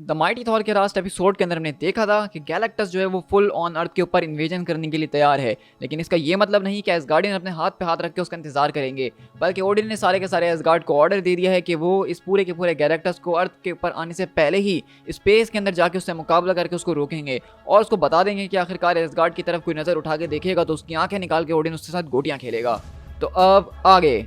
The mighty Thor के last episode के अंदर हमने देखा था कि गैलेक्टस जो है वो फुल ऑन अर्थ के ऊपर इन्वेजन करने के लिए तैयार है, लेकिन इसका ये मतलब नहीं कि एसगार्डियन अपने हाथ पे हाथ रख के उसका इंतजार करेंगे, बल्कि ओडिन ने सारे के सारे एसगार्ड को ऑर्डर दे दिया है कि वो इस पूरे के पूरे गैलेक्टस को अर्थ के ऊपर आने से पहले ही स्पेस के अंदर जाके उससे मुकाबला करके उसको रोकेंगे और उसको बता देंगे कि आखिरकार एसगार्ड की तरफ कोई नजर उठा के देखेगा तो उसकी आंखें निकाल के ओडिन उसके साथ गोटियां खेलेगा। तो अब आगे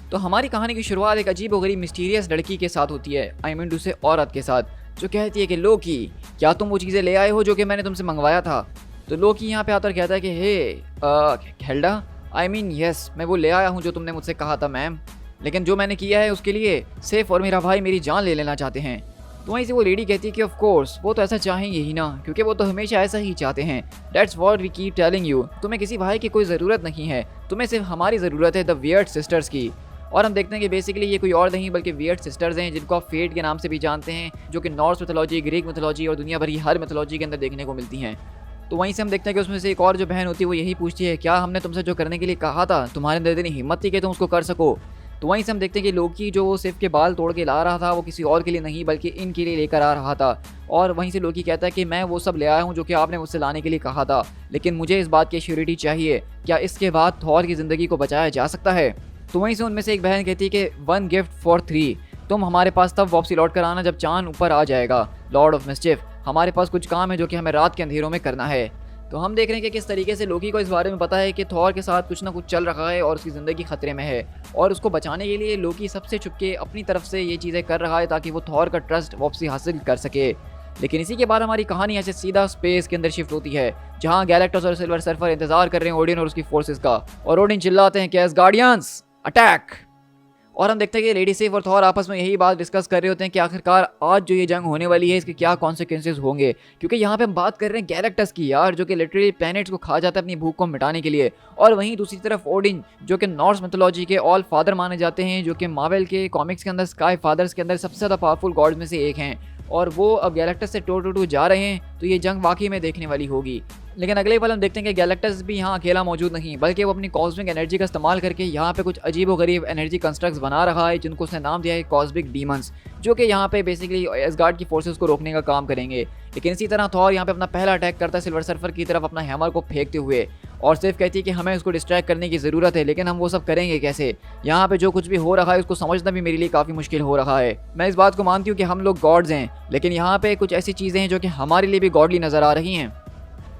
तो हमारी कहानी की शुरुआत एक अजीब गरीब मिस्टीरियस लड़की के साथ होती है, आई मीन दूसरे औरत के साथ, जो कहती है कि लोकी क्या तुम वो चीज़ें ले आए हो जो कि मैंने तुमसे मंगवाया था। तो लोकी यहाँ पे आकर कहता है कि हे हेल्डा, आई मीन यस, मैं वो ले आया हूँ जो तुमने मुझसे कहा था मैम, लेकिन जो मैंने किया है उसके लिए सेफ और मेरा भाई मेरी जान ले लेना चाहते हैं। तो वहीं से वो लेडी कहती है कि ऑफ कोर्स वो तो ऐसा चाहेंगे ही ना, क्योंकि वो तो हमेशा ऐसा ही चाहते हैं। That's what we keep telling you, तुम्हें किसी भाई की कोई ज़रूरत नहीं है, तुम्हें सिर्फ हमारी ज़रूरत है, द वियर्ड सिस्टर्स की। और हम देखते हैं कि बेसिकली ये कोई और नहीं बल्कि वियर्ड सिस्टर्स हैं, जिनको आप फेट के नाम से भी जानते हैं, जो कि नॉर्स मिथोलॉजी, ग्रीक मिथोलॉजी और दुनिया भर की हर मिथोलॉजी के अंदर देखने को मिलती हैं। तो वहीं से हम देखते हैं कि उसमें से एक और जो बहन होती है वो यही पूछती है, क्या हमने तुमसे जो करने के लिए कहा था तुम्हारे अंदर इतनी हिम्मत थी कि तुम उसको कर सको। तो वहीं से हम देखते हैं कि लोकी जो वो सिर्फ के बाल तोड़ के ला रहा था वो किसी और के लिए नहीं बल्कि इनके लिए लेकर आ रहा था। और वहीं से लोकी कहता है कि मैं वो सब ले आया हूँ जो कि आपने मुझसे लाने के लिए कहा था, लेकिन मुझे इस बात की श्योरिटी चाहिए, क्या इसके बाद थॉर की ज़िंदगी को बचाया जा सकता है। तो वहीं से उनमें से एक बहन कहती है कि 1 गिफ्ट फॉर 3, तुम हमारे पास तब वापसी लौट कर आना जब चांद ऊपर आ जाएगा, लॉर्ड ऑफ मिस्चिफ, हमारे पास कुछ काम है जो कि हमें रात के अंधेरों में करना है। तो हम देख रहे हैं कि किस तरीके से लोकी को इस बारे में पता है कि थॉर के साथ कुछ ना कुछ चल रहा है और उसकी ज़िंदगी खतरे में है, और उसको बचाने के लिए लोकी सबसे छुपके अपनी तरफ से ये चीज़ें कर रहा है ताकि वो थॉर का ट्रस्ट वापसी हासिल कर सके। लेकिन इसी के बाद हमारी कहानी ऐसे सीधा स्पेस के अंदर शिफ्ट होती है, जहाँ गैलेक्टस और सिल्वर सर्फर इंतजार कर रहे हैं ओडिन और उसकी फोर्सेस का, और ओडिन चिल्लाते हैं कि एसगार्डियंस अटैक। और हम देखते हैं कि लेडी सिफ और थॉर आपस में यही बात डिस्कस कर रहे होते हैं कि आखिरकार आज जो ये जंग होने वाली है इसके क्या कॉन्सिक्वेंसेस होंगे, क्योंकि यहाँ पे हम बात कर रहे हैं गैलेक्टस की यार, जो कि लिटरली प्लैनेट्स को खा जाता है अपनी भूख को मिटाने के लिए, और वहीं दूसरी तरफ ओडिन जो कि नॉर्स मिथोलॉजी के ऑल फादर माने जाते हैं, जो कि मार्वल के कॉमिक्स के अंदर स्काई फादर्स के अंदर सबसे ज़्यादा पावरफुल गॉड्स में से एक हैं, और वो अब गैलेक्टस से टू टू टू जा रहे हैं। तो ये जंग वाकई में देखने वाली होगी। लेकिन अगले पल हम देखते हैं कि गैलेक्टस भी यहाँ अकेला मौजूद नहीं, बल्कि वो अपनी कॉस्मिक एनर्जी का इस्तेमाल करके यहाँ पे कुछ अजीब व गरीब एनर्जी कंस्ट्रक्ट्स बना रहा है, जिनको उसने नाम दिया है कॉस्मिक डीमंस, जो कि यहाँ पे बेसिकली एसगार्ड की फोर्सेस को रोकने का काम करेंगे। लेकिन इसी तरह थॉर यहाँ पे अपना पहला अटैक करता है सिल्वर सर्फर की तरफ अपना हैमर को फेंकते हुए, और सिर्फ कहती है कि हमें उसको डिस्ट्रैक्ट करने की ज़रूरत है, लेकिन हम वो सब करेंगे कैसे। यहाँ पे जो कुछ भी हो रहा है उसको समझना भी मेरे लिए काफ़ी मुश्किल हो रहा है। मैं इस बात को मानती हूँ कि हम लोग गॉड्स हैं, लेकिन यहाँ पे कुछ ऐसी चीज़ें हैं जो कि हमारे लिए भी गॉडली नज़र आ रही हैं।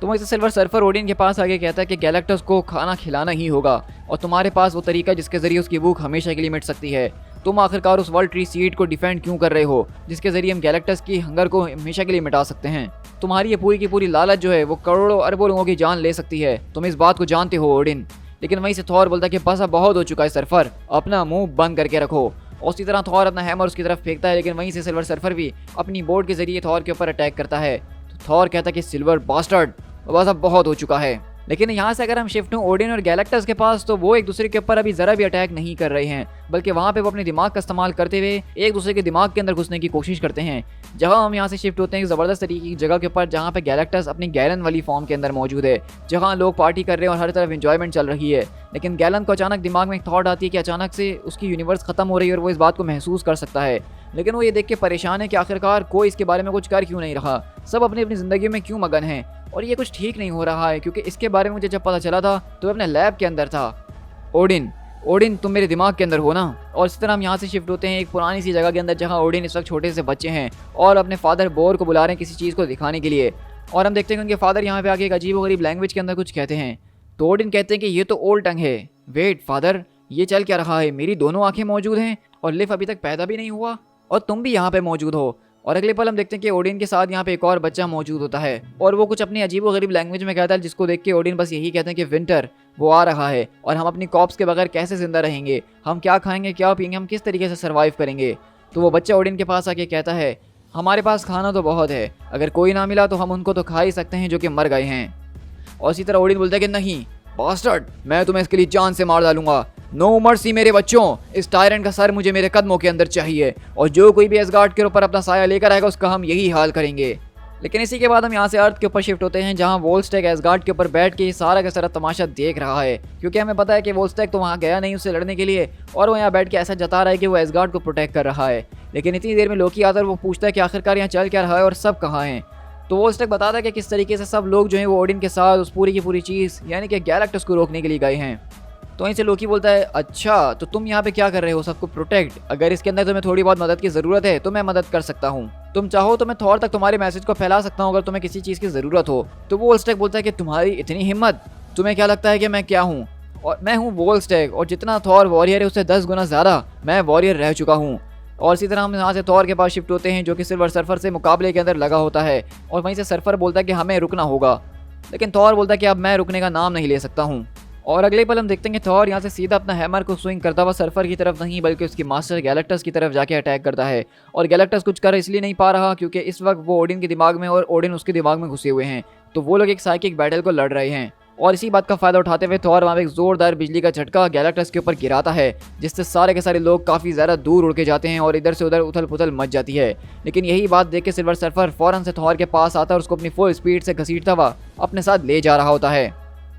तो वैसे सिल्वर सर्फर ओडिन के पास आगे कहता है कि गैलेक्टस को खाना खिलाना ही होगा, और तुम्हारे पास वो तरीका जिसके ज़रिए उसकी भूख हमेशा के लिए मिट सकती है। तुम आखिरकार उस वर्ल्ड ट्री सीड को डिफेंड क्यों कर रहे हो, जिसके ज़रिए हम गैलेक्टस की हंगर को हमेशा के लिए मिटा सकते हैं। तुम्हारी ये पूरी की पूरी लालच जो है वो करोड़ों अरबों लोगों की जान ले सकती है, तुम इस बात को जानते हो ओडिन। लेकिन वहीं से थॉर बोलता है कि बस अब बहुत हो चुका है सर्फर, अपना मुंह बंद करके रखो। और उसी तरह थॉर अपना हैमर उसकी तरफ फेंकता है, लेकिन वहीं से सिल्वर सर्फर भी अपनी बोर्ड के जरिए थॉर के ऊपर अटैक करता है। तो थॉर कहता है कि सिल्वर बास्टर्ड, बस अब बहुत हो चुका है। लेकिन यहाँ से अगर हम शिफ्ट हों ओडिन और गैलेक्टस के पास, तो वो एक दूसरे के ऊपर अभी ज़रा भी अटैक नहीं कर रहे हैं, बल्कि वहाँ पे वो अपने दिमाग का इस्तेमाल करते हुए एक दूसरे के दिमाग के अंदर घुसने की कोशिश करते हैं। जहाँ हम यहाँ से शिफ्ट होते हैं एक ज़बरदस्त तरीके की जगह के ऊपर, जहाँ पे गैलेक्टस अपनी गैलन वाली फॉर्म के अंदर मौजूद है, जहाँ लोग पार्टी कर रहे हैं और हर तरफ इंजॉयमेंट चल रही है। लेकिन गैलन को अचानक दिमाग में एक थॉट आती है कि अचानक से उसकी यूनिवर्स ख़त्म हो रही है, और वो इस बात को महसूस कर सकता है। लेकिन वो ये देख के परेशान है कि आखिरकार कोई इसके बारे में कुछ कर क्यों नहीं रहा, सब अपनी अपनी ज़िंदगी में क्यों मगन हैं, और ये कुछ ठीक नहीं हो रहा है। क्योंकि इसके बारे में मुझे जब पता चला था तो मैं अपने लैब के अंदर था। ओडिन तुम मेरे दिमाग के अंदर हो ना। और इस तरह हम यहाँ से शिफ्ट होते हैं एक पुरानी सी जगह के अंदर, जहाँ ओडिन इस वक्त छोटे से बच्चे हैं और अपने फादर बोर को बुला रहे हैं किसी चीज़ को दिखाने के लिए। और हम देखते हैं कि उनके फादर यहाँ पे आके एक अजीब गरीब लैंग्वेज के अंदर कुछ कहते हैं। तो ओडिन कहते हैं कि ये तो ओल्ड टंग है। वेट फादर, ये चल क्या रहा है, मेरी दोनों आंखें मौजूद हैं और लिफ अभी तक पैदा भी नहीं हुआ, और तुम भी यहाँ पे मौजूद हो। और अगले पल हम देखते हैं कि ओडिन के साथ यहाँ पे एक और बच्चा मौजूद होता है, और वो कुछ अपनी अजीब व गरीब लैंग्वेज में कहता है, जिसको देख के ओडिन बस यही कहते हैं कि विंटर वो आ रहा है, और हम अपनी कॉप्स के बगैर कैसे जिंदा रहेंगे, हम क्या खाएंगे क्या पियेंगे, हम किस तरीके से सर्वाइव करेंगे। तो वो बच्चा ओडिन के पास आके कहता है, हमारे पास खाना तो बहुत है, अगर कोई ना मिला तो हम उनको तो खा ही सकते हैं जो कि मर गए हैं। और इसी तरह ओडिन बोलता है कि नहीं बास्टर्ड, मैं तुम्हें इसके लिए जान से मार डालूंगा, नो मर्सी मेरे बच्चों, इस टायरेंट का सर मुझे मेरे कदमों के अंदर चाहिए, और जो कोई भी एसगार्ड के ऊपर अपना साया लेकर आएगा उसका हम यही हाल करेंगे। लेकिन इसी के बाद हम यहाँ से अर्थ के ऊपर शिफ्ट होते हैं, जहाँ वोल्स्टेक एसगार्ड के ऊपर बैठ के सारा का सारा तमाशा देख रहा है, क्योंकि हमें पता है कि वोल्स्टेक तो वहाँ गया नहीं उससे लड़ने के लिए, और वो यहाँ बैठ के ऐसा जता रहा है कि वो एसगार्ड को प्रोटेक्ट कर रहा है। लेकिन इतनी देर में लोकी आता है, वो पूछता है कि आखिरकार यहाँ चल क्या रहा है और सब कहाँ हैं। तो वोल्स्टेक बताता है कि किस तरीके से सब लोग जो हैं वो ओडिन के साथ उस पूरी की पूरी चीज़ यानी कि गैलेक्टस को रोकने के लिए गए हैं। तो वहीं से लोकी बोलता है, अच्छा तो तुम यहाँ पे क्या कर रहे हो, सबको प्रोटेक्ट? अगर इसके अंदर तुम्हें थोड़ी बहुत मदद की ज़रूरत है तो मैं मदद कर सकता हूँ, तुम चाहो तो मैं थॉर तक तुम्हारे मैसेज को फैला सकता हूँ अगर तुम्हें किसी चीज़ की ज़रूरत हो। तो वोल्स्टेक बोलता है कि तुम्हारी इतनी हिम्मत, तुम्हें क्या लगता है कि मैं क्या हूँ? और मैं हूँ वोल्स्टेक, और जितना थॉर वॉरियर है उससे 10 गुना ज़्यादा मैं वॉरियर रह चुका हूँ। और इसी तरह हम यहाँ से थॉर के पास शिफ्ट होते हैं, जो कि सिल्वर सर्फर से मुकाबले के अंदर लगा होता है, और वहीं से सर्फर बोलता है कि हमें रुकना होगा, लेकिन थॉर बोलता है कि अब मैं रुकने का नाम नहीं ले सकता हूँ। और अगले पल हम देखते हैं कि थॉर यहाँ से सीधा अपना हैमर को स्विंग करता हुआ सर्फर की तरफ नहीं बल्कि उसकी मास्टर गैलेक्टस की तरफ जाके अटैक करता है। और गैलेक्टस कुछ कर इसलिए नहीं पा रहा क्योंकि इस वक्त वो ओडिन के दिमाग में और ओडिन उसके दिमाग में घुसे हुए हैं, तो वो लोग एक साइकिक बैटल को लड़ रहे हैं। और इसी बात का फायदा उठाते हुए थॉर वहाँ पे एक जोरदार बिजली का झटका गैलेक्टस के ऊपर गिराता है, जिससे सारे के सारे लोग काफ़ी ज़्यादा दूर उड़ के जाते हैं और इधर से उधर उथल पुथल मच जाती है। लेकिन यही बात देख के सिल्वर सर्फर फौरन से थॉर के पास आता है और उसको अपनी फुल स्पीड से घसीटता हुआ अपने साथ ले जा रहा होता है।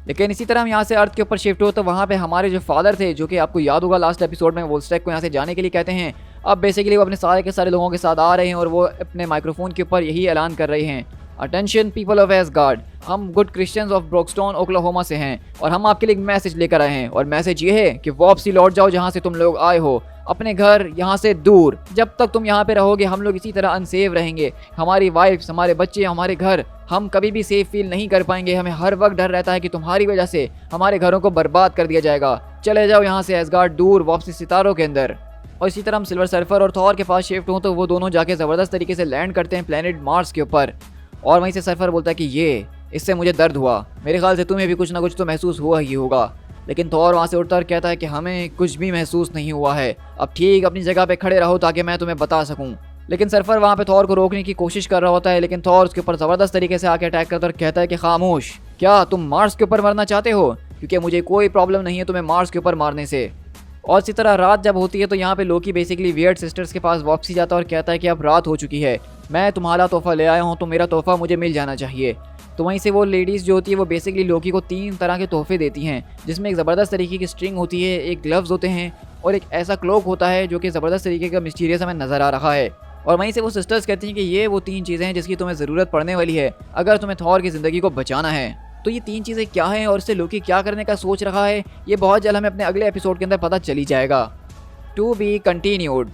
लेकिन इसी तरह हम यहाँ से अर्थ के ऊपर शिफ्ट हो तो वहाँ पे हमारे जो फादर थे, जो कि आपको याद होगा लास्ट एपिसोड में वोल्स्टेक को यहाँ से जाने के लिए कहते हैं, अब बेसिकली वो अपने सारे के सारे लोगों के साथ आ रहे हैं और वो अपने माइक्रोफोन के ऊपर यही ऐलान कर रहे हैं, अटेंशन पीपल ऑफ एसगार्ड, हम गुड क्रिश्चियंस ऑफ ब्रोकस्टोन ओक्लाहोमा से हैं और हम आपके लिए एक मैसेज लेकर आए हैं, और मैसेज ये है कि वापसी लौट जाओ जहाँ से तुम लोग आए हो, अपने घर यहाँ से दूर। जब तक तुम यहाँ पे रहोगे हम लोग इसी तरह अनसेफ रहेंगे, हमारी वाइफ्स, हमारे बच्चे, हमारे घर, हम कभी भी सेफ फील नहीं कर पाएंगे। हमें हर वक्त डर रहता है कि तुम्हारी वजह से हमारे घरों को बर्बाद कर दिया जाएगा। चले जाओ यहाँ से एसगार्ड, दूर, वापसी सितारों के अंदर। और इसी तरह हम सिल्वर सर्फर और थॉर के पास शिफ्ट हों तो वो दोनों जाके ज़बरदस्त तरीके से लैंड करते हैं प्लेनेट मार्स के ऊपर। और वहीं से सर्फर बोलता है कि इससे मुझे दर्द हुआ, मेरे ख्याल से तुम्हें भी कुछ ना कुछ तो महसूस हुआ ही होगा। लेकिन थॉर वहाँ से उठता और कहता है कि हमें कुछ भी महसूस नहीं हुआ है, अब ठीक अपनी जगह पे खड़े रहो ताकि मैं तुम्हें बता सकूं। लेकिन सर्फर वहाँ पे थॉर को रोकने की कोशिश कर रहा होता है, लेकिन थॉर उसके ऊपर ज़बरदस्त तरीके से आके अटैक करता और कहता है कि खामोश, क्या तुम मार्स के ऊपर मरना चाहते हो? क्योंकि मुझे कोई प्रॉब्लम नहीं है तुम्हें मार्स के ऊपर मारने से। और इसी तरह रात जब होती है तो यहाँ पे लोकी बेसिकली वियर्ड सिस्टर्स के पास वापसी जाता है और कहता है कि अब रात हो चुकी है, मैं तुम्हारा तोहफा ले आया हूँ तो मेरा तोहफा मुझे मिल जाना चाहिए। तो वहीं से वो लेडीज़ जो होती है वो बेसिकली लोकी को 3 तरह के तोहफे देती हैं, जिसमें एक ज़बरदस्त तरीके की स्ट्रिंग होती है, एक ग्लव्स होते हैं और एक ऐसा क्लोक होता है जो कि ज़बरदस्त तरीके का मिस्टीरियस हमें नज़र आ रहा है। और वहीं से वो सिस्टर्स कहती हैं कि ये वो 3 चीज़ें हैं जिसकी तुम्हें ज़रूरत पड़ने वाली है अगर तुम्हें थॉर की ज़िंदगी को बचाना है। तो ये 3 चीज़ें क्या हैं और इससे लोकी क्या करने का सोच रहा है, ये बहुत जल्द हमें अपने अगले एपिसोड के अंदर पता चली जाएगा। To be continued.